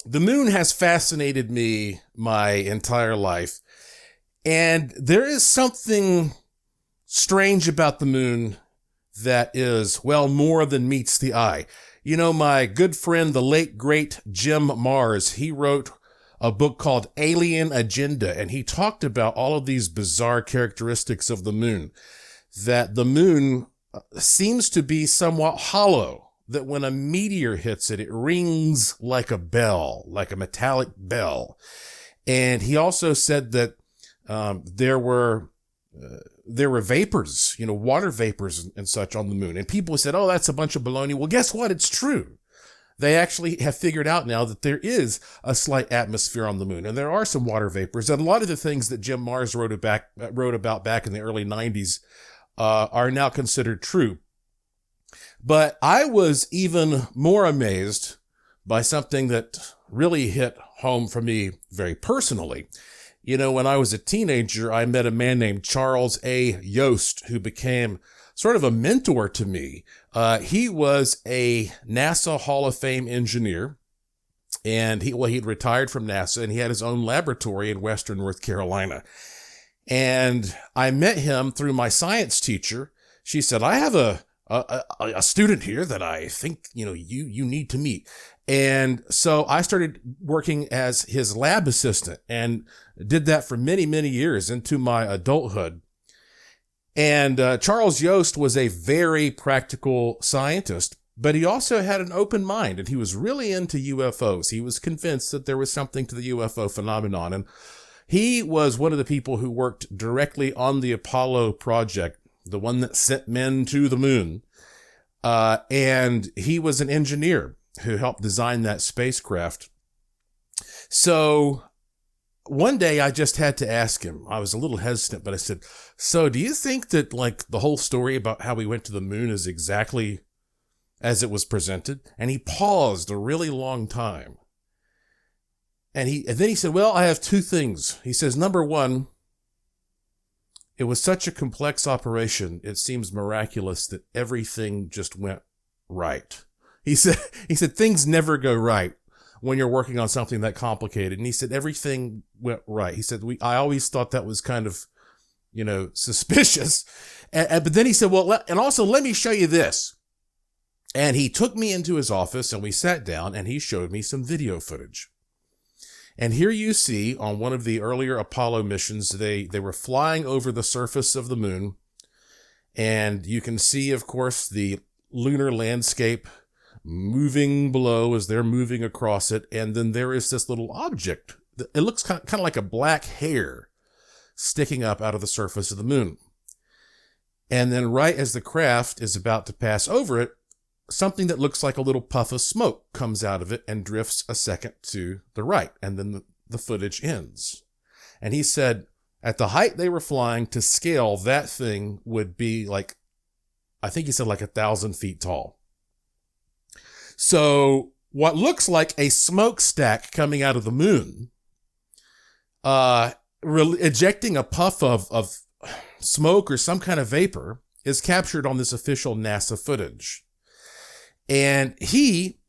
the moon has fascinated me my entire life. And there is something strange about the moon that is, well, more than meets the eye. You know, my good friend, the late, great Jim Mars, he wrote a book called Alien Agenda, and he talked about all of these bizarre characteristics of the moon, that the moon seems to be somewhat hollow, that when a meteor hits it, it rings like a bell, like a metallic bell. And he also said that there were vapors, water vapors and such on the moon. And people said, oh, that's a bunch of baloney. Well, guess what? It's true. They actually have figured out now that there is a slight atmosphere on the moon, and there are some water vapors. And a lot of the things that Jim Mars wrote about back in the early 90s are now considered true. But I was even more amazed by something that really hit home for me very personally. When I was a teenager, I met a man named Charles Yost, who became sort of a mentor to me. He was a NASA Hall of Fame engineer, and he'd retired from NASA, and he had his own laboratory in Western North Carolina. And I met him through my science teacher. She said, I have a student here that I think, you need to meet. And so I started working as his lab assistant and did that for many, many years into my adulthood. And Charles Yost was a very practical scientist, but he also had an open mind, and he was really into UFOs. He was convinced that there was something to the UFO phenomenon. And he was one of the people who worked directly on the Apollo project, the one that sent men to the moon. And he was an engineer who helped design that spacecraft. So one day I just had to ask him. I was a little hesitant, but I said, so do you think that the whole story about how we went to the moon is exactly as it was presented? And he paused a really long time. And then he said, well, I have two things. He says, number one, it was such a complex operation. It seems miraculous that everything just went right. He said, things never go right when you're working on something that complicated. And he said, everything went right. He said, I always thought that was kind of, suspicious. But then he said, well, and also let me show you this. And he took me into his office and we sat down and he showed me some video footage. And here you see on one of the earlier Apollo missions, they were flying over the surface of the moon. And you can see, of course, the lunar landscape moving below as they're moving across it. And then there is this little object. It looks kind of like a black hair sticking up out of the surface of the moon. And then right as the craft is about to pass over it, something that looks like a little puff of smoke comes out of it and drifts a second to the right. And then the footage ends. And he said, at the height they were flying, to scale, that thing would be I think he said 1,000 feet tall. So what looks like a smokestack coming out of the moon, ejecting a puff of smoke or some kind of vapor, is captured on this official NASA footage. And he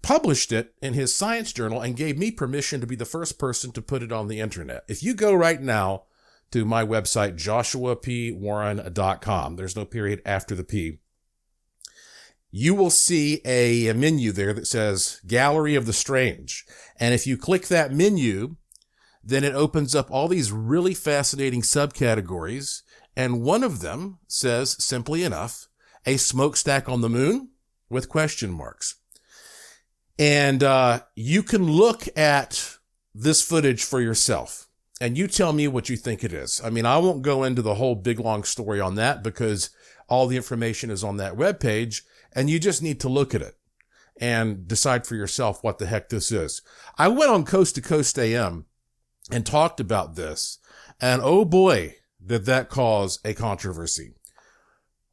published it in his science journal and gave me permission to be the first person to put it on the internet. If you go right now to my website, joshuapwarren.com, there's no period after the P, you will see a menu there that says Gallery of the Strange. And if you click that menu, then it opens up all these really fascinating subcategories. And one of them says, simply enough, a smokestack on the moon with question marks. And you can look at this footage for yourself and you tell me what you think it is. I mean, I won't go into the whole big long story on that because all the information is on that webpage and you just need to look at it and decide for yourself what the heck this is. I went on Coast to Coast AM and talked about this, and oh boy, did that cause a controversy.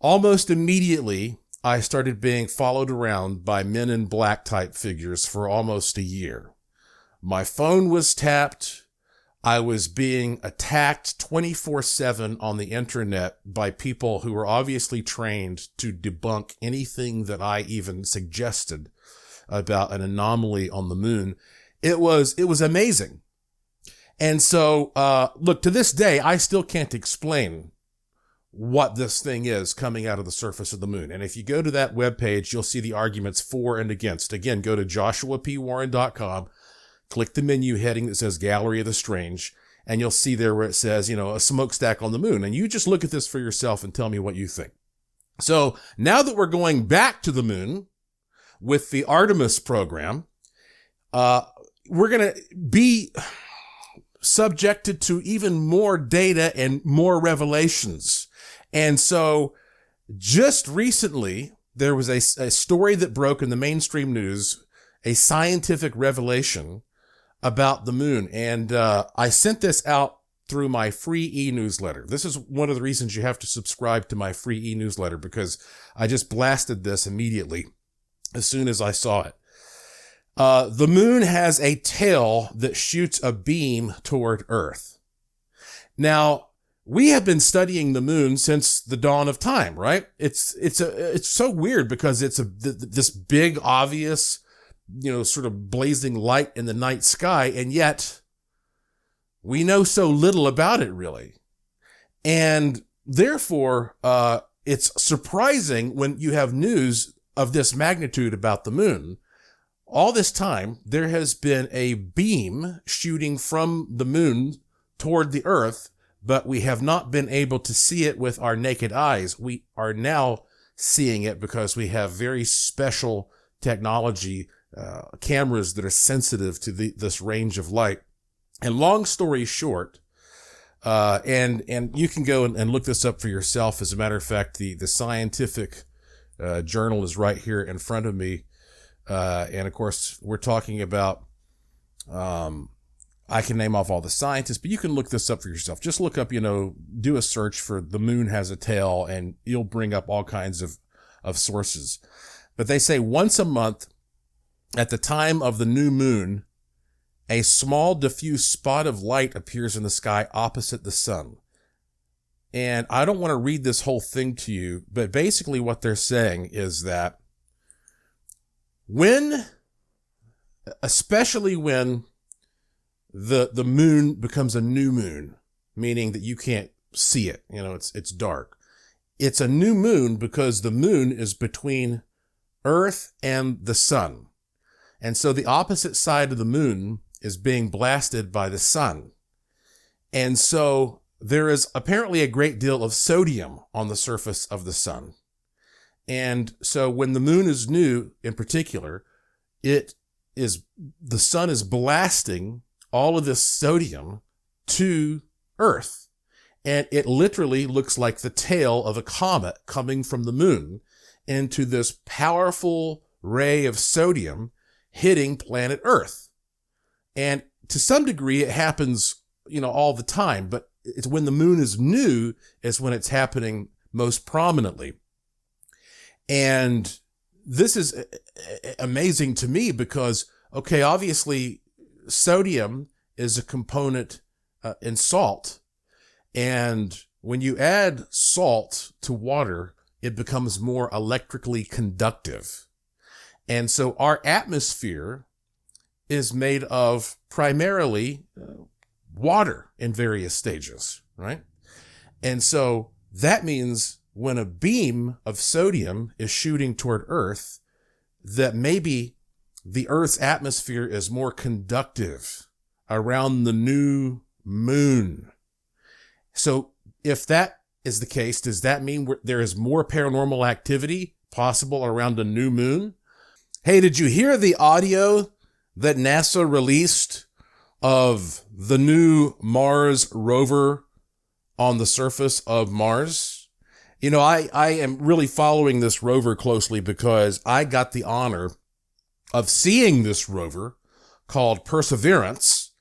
Almost immediately, I started being followed around by men in black type figures for almost a year. My phone was tapped. I was being attacked 24/7 on the internet by people who were obviously trained to debunk anything that I even suggested about an anomaly on the moon. It was amazing. And so, look, to this day, I still can't explain what this thing is coming out of the surface of the moon. And if you go to that webpage, you'll see the arguments for and against. Again, go to joshuapwarren.com, click the menu heading that says Gallery of the Strange, and you'll see there where it says, a smokestack on the moon. And you just look at this for yourself and tell me what you think. So now that we're going back to the moon with the Artemis program, we're going to be subjected to even more data and more revelations. And so just recently, there was a story that broke in the mainstream news, a scientific revelation about the moon. And I sent this out through my free e-newsletter. This is one of the reasons you have to subscribe to my free e-newsletter, because I just blasted this immediately as soon as I saw it. The moon has a tail that shoots a beam toward Earth. Now, we have been studying the moon since the dawn of time, right? It's so weird because it's this big, obvious, sort of blazing light in the night sky, and yet we know so little about it, really. And therefore, it's surprising when you have news of this magnitude about the moon. All this time, there has been a beam shooting from the moon toward the Earth, but we have not been able to see it with our naked eyes. We are now seeing it because we have very special technology, cameras that are sensitive to this range of light. And long story short, and you can go and look this up for yourself. As a matter of fact, the scientific journal is right here in front of me. And of course, we're talking about, I can name off all the scientists, but you can look this up for yourself. Just look up, do a search for the moon has a tail, and you'll bring up all kinds of sources. But they say once a month, at the time of the new moon, a small diffuse spot of light appears in the sky opposite the sun. And I don't want to read this whole thing to you, but basically what they're saying is that especially when the moon becomes a new moon, meaning that you can't see it, it's dark. It's a new moon because the moon is between Earth and the sun. And so the opposite side of the moon is being blasted by the sun. And so there is apparently a great deal of sodium on the surface of the sun. And so when the moon is new, in particular, the sun is blasting all of this sodium to Earth. And it literally looks like the tail of a comet coming from the moon into this powerful ray of sodium hitting planet Earth. And to some degree, it happens, all the time, but it's when the moon is new is when it's happening most prominently. And this is amazing to me because, okay, obviously sodium is a component in salt. And when you add salt to water, it becomes more electrically conductive. And so our atmosphere is made of primarily water in various stages, right? And so that means when a beam of sodium is shooting toward Earth, that maybe the Earth's atmosphere is more conductive around the new moon. So if that is the case, does that mean there is more paranormal activity possible around a new moon? Hey, did you hear the audio that NASA released of the new Mars rover on the surface of Mars? I am really following this rover closely because I got the honor of seeing this rover called Perseverance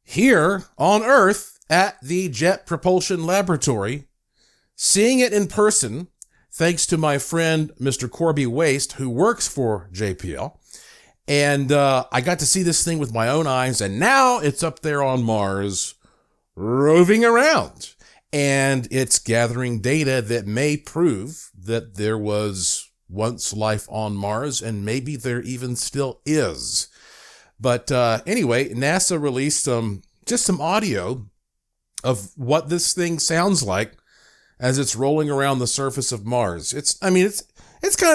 here on Earth at the Jet Propulsion Laboratory, seeing it in person, thanks to my friend, Mr. Corby Waste, who works for JPL. And I got to see this thing with my own eyes, and now it's up there on Mars, roving around. And it's gathering data that may prove that there was once life on Mars, and maybe there even still is. But anyway, NASA released just some audio of what this thing sounds like as it's rolling around the surface of Mars. It's kind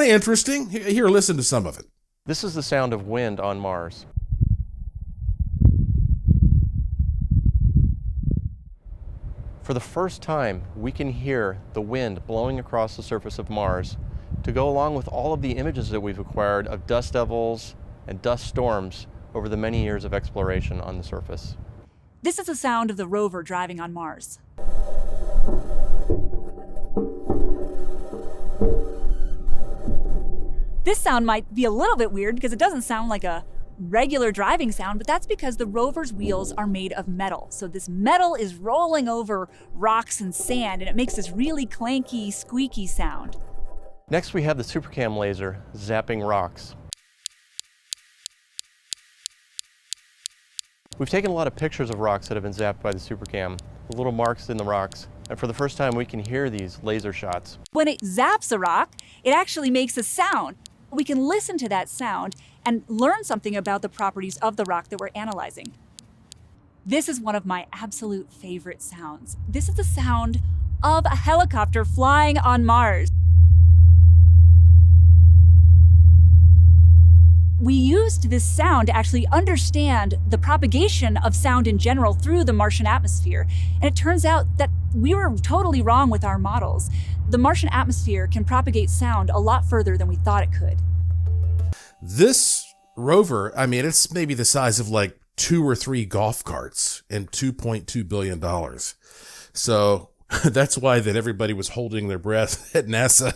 of interesting. Here, listen to some of it. This is the sound of wind on Mars. For the first time, we can hear the wind blowing across the surface of Mars to go along with all of the images that we've acquired of dust devils and dust storms over the many years of exploration on the surface. This is the sound of the rover driving on Mars. This sound might be a little bit weird because it doesn't sound like a regular driving sound, but that's because the rover's wheels are made of metal. So this metal is rolling over rocks and sand, and it makes this really clanky, squeaky sound. Next, we have the SuperCam laser zapping rocks. We've taken a lot of pictures of rocks that have been zapped by the SuperCam, the little marks in the rocks, and for the first time we can hear these laser shots. When it zaps a rock, it actually makes a sound. We can listen to that sound and learn something about the properties of the rock that we're analyzing. This is one of my absolute favorite sounds. This is the sound of a helicopter flying on Mars. We used this sound to actually understand the propagation of sound in general through the Martian atmosphere. And it turns out that we were totally wrong with our models. The Martian atmosphere can propagate sound a lot further than we thought it could. This rover, it's maybe the size of like 2 or 3 golf carts and $2.2 billion. So that's why that everybody was holding their breath at NASA,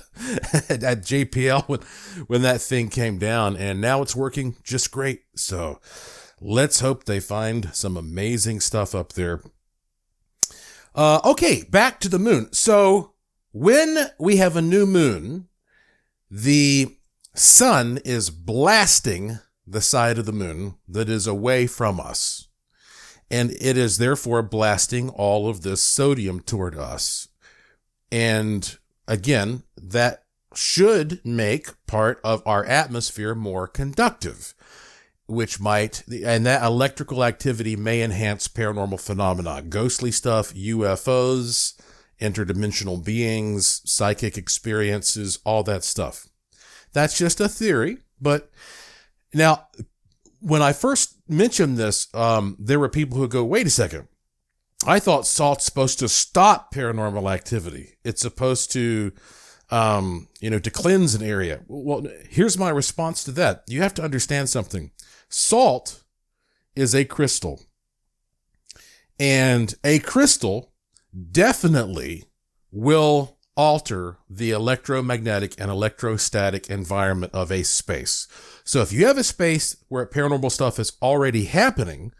at JPL when that thing came down, and now it's working just great. So let's hope they find some amazing stuff up there. Okay, back to the moon. So when we have a new moon, the sun is blasting the side of the moon that is away from us. And it is therefore blasting all of this sodium toward us. And again, that should make part of our atmosphere more conductive, and that electrical activity may enhance paranormal phenomena, ghostly stuff, UFOs, interdimensional beings, psychic experiences, all that stuff. That's just a theory, but now, when I first mentioned this, there were people who go, wait a second. I thought salt's supposed to stop paranormal activity. It's supposed to, to cleanse an area. Well, here's my response to that. You have to understand something. Salt is a crystal. And a crystal definitely will alter the electromagnetic and electrostatic environment of a space. So if you have a space where paranormal stuff is already happening,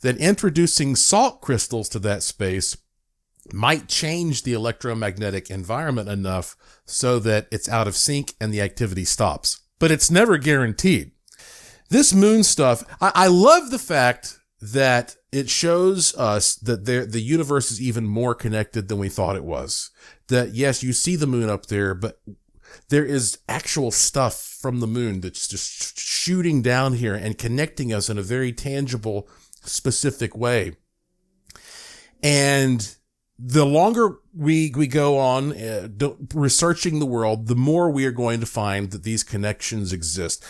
then introducing salt crystals to that space might change the electromagnetic environment enough so that it's out of sync and the activity stops. But it's never guaranteed. This moon stuff, I love the fact that it shows us that the universe is even more connected than we thought it was. That, yes, you see the moon up there, but there is actual stuff from the moon that's just shooting down here and connecting us in a very tangible, specific way. And the longer we go on researching the world, the more we are going to find that these connections exist.